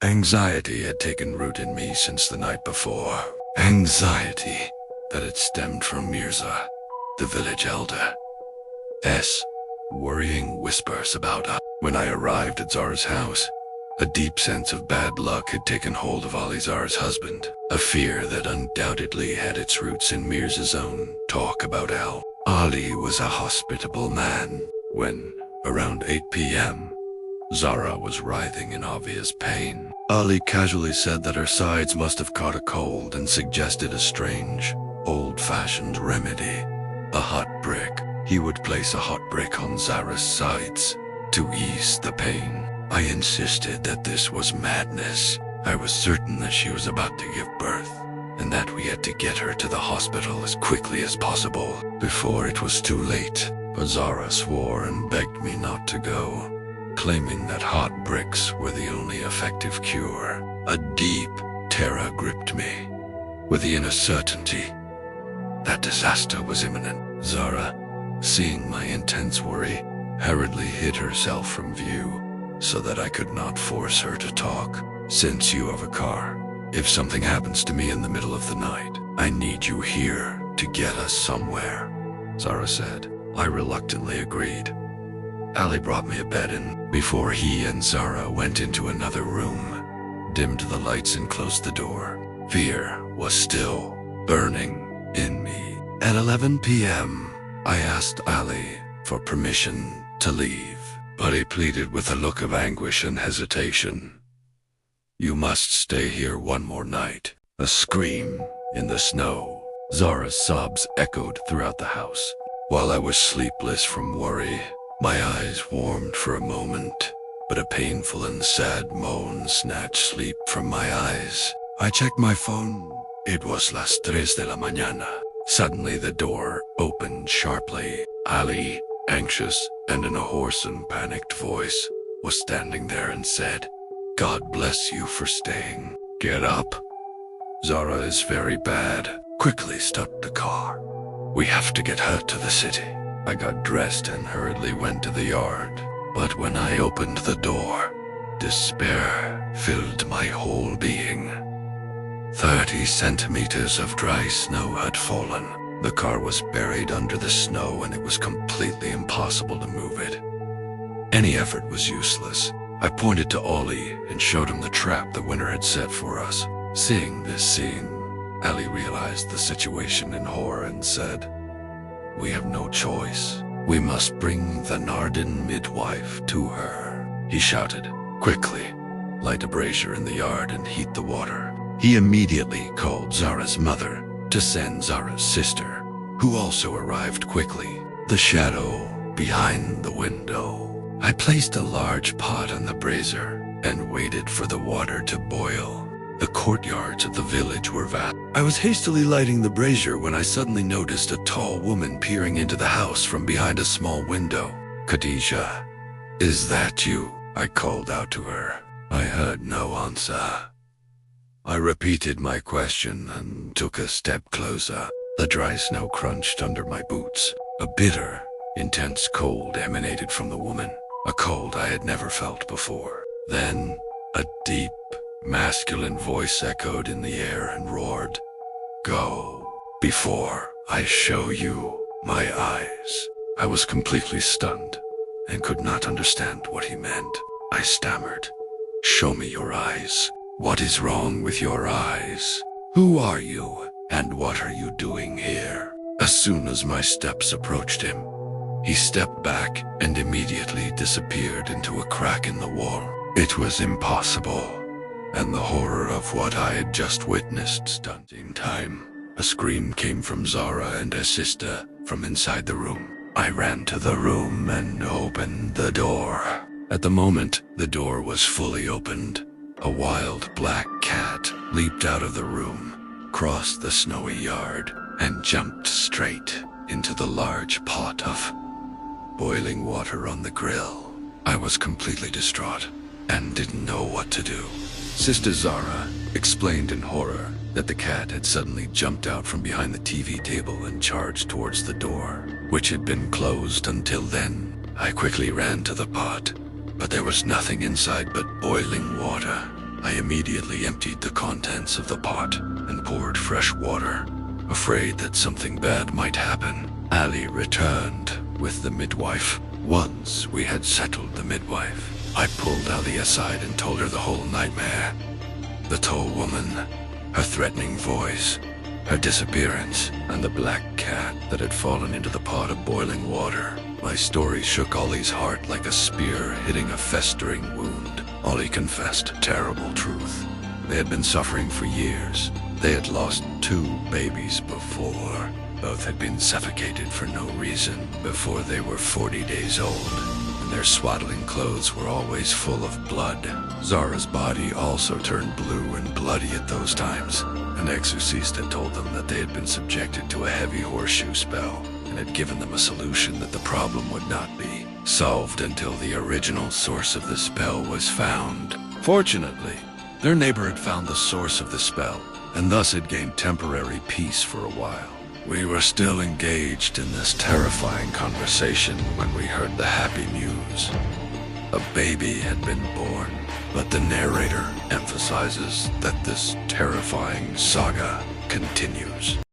Anxiety had taken root in me since the night before. Anxiety that had stemmed from Mirza, the village elder. Worrying whispers about us. When I arrived at Zara's house, a deep sense of bad luck had taken hold of Ali Zara's husband, a fear that undoubtedly had its roots in Mirza's own talk about Al. Ali was a hospitable man. When, around 8 p.m., Zara was writhing in obvious pain, Ali casually said that her sides must have caught a cold and suggested a strange, old-fashioned remedy, a hot brick. He would place a hot brick on Zara's sides to ease the pain. I insisted that this was madness. I was certain that she was about to give birth, and that we had to get her to the hospital as quickly as possible before it was too late. But Zara swore and begged me not to go, claiming that hot bricks were the only effective cure. A deep terror gripped me, with the inner certainty that disaster was imminent. Zara, seeing my intense worry, hurriedly hid herself from view so that I could not force her to talk. "Since you have a car, if something happens to me in the middle of the night, I need you here to get us somewhere," Zara said. I reluctantly agreed. Ali brought me a bed and, before he and Zara went into another room, dimmed the lights and closed the door. Fear was still burning in me. At 11 p.m., I asked Ali for permission to leave, but he pleaded with a look of anguish and hesitation. "You must stay here one more night." A scream in the snow. Zara's sobs echoed throughout the house. While I was sleepless from worry, my eyes warmed for a moment, but a painful and sad moan snatched sleep from my eyes. I checked my phone. It was las 3 de la mañana. Suddenly the door opened sharply. Ali, anxious and in a hoarse and panicked voice, was standing there and said, "God bless you for staying. Get up. Zara is very bad. Quickly start the car. We have to get her to the city." I got dressed and hurriedly went to the yard, but when I opened the door, despair filled my whole being. 30 centimeters of dry snow had fallen. The car was buried under the snow and it was completely impossible to move it. Any effort was useless. I pointed to Ali and showed him the trap the winter had set for us. Seeing this scene, Ali realized the situation in horror and said, "We have no choice. We must bring the Nardan midwife to her." He shouted, "Quickly, light a brazier in the yard and heat the water." He immediately called Zara's mother to send Zara's sister, who also arrived quickly. The shadow behind the window. I placed a large pot on the brazier and waited for the water to boil. The courtyards of the village were vast. I was hastily lighting the brazier when I suddenly noticed a tall woman peering into the house from behind a small window. "Khadija, is that you?" I called out to her. I heard no answer. I repeated my question and took a step closer. The dry snow crunched under my boots. A bitter, intense cold emanated from the woman, a cold I had never felt before. Then, a deep, masculine voice echoed in the air and roared, "Go, before I show you my eyes." I was completely stunned and could not understand what he meant. I stammered, "Show me your eyes. What is wrong with your eyes? Who are you, and what are you doing here?" As soon as my steps approached him, he stepped back and immediately disappeared into a crack in the wall. It was impossible, and the horror of what I had just witnessed stunned in time. A scream came from Zara and her sister from inside the room. I ran to the room and opened the door. At the moment the door was fully opened, a wild black cat leaped out of the room, crossed the snowy yard, and jumped straight into the large pot of boiling water on the grill. I was completely distraught and didn't know what to do. Sister Zara explained in horror that the cat had suddenly jumped out from behind the TV table and charged towards the door, which had been closed until then. I quickly ran to the pot, but there was nothing inside but boiling water. I I immediately emptied the contents of the pot and poured fresh water, afraid that something bad might happen. Ali returned with the midwife. Once we had settled the midwife, I pulled Ali aside and told her the whole nightmare. The tall woman, her threatening voice, her disappearance, and the black cat that had fallen into the pot of boiling water. My story shook Ollie's heart like a spear hitting a festering wound. Ollie confessed a terrible truth. They had been suffering for years. They had lost 2 babies before. Both had been suffocated for no reason before they were 40 days old, and their swaddling clothes were always full of blood. Zara's body also turned blue and bloody at those times. An exorcist had told them that they had been subjected to a heavy horseshoe spell, and had given them a solution that the problem would not be solved until the original source of the spell was found. Fortunately, their neighbor had found the source of the spell, and thus had gained temporary peace for a while. We were still engaged in this terrifying conversation when we heard the happy news. A baby had been born, but the narrator emphasizes that this terrifying saga continues.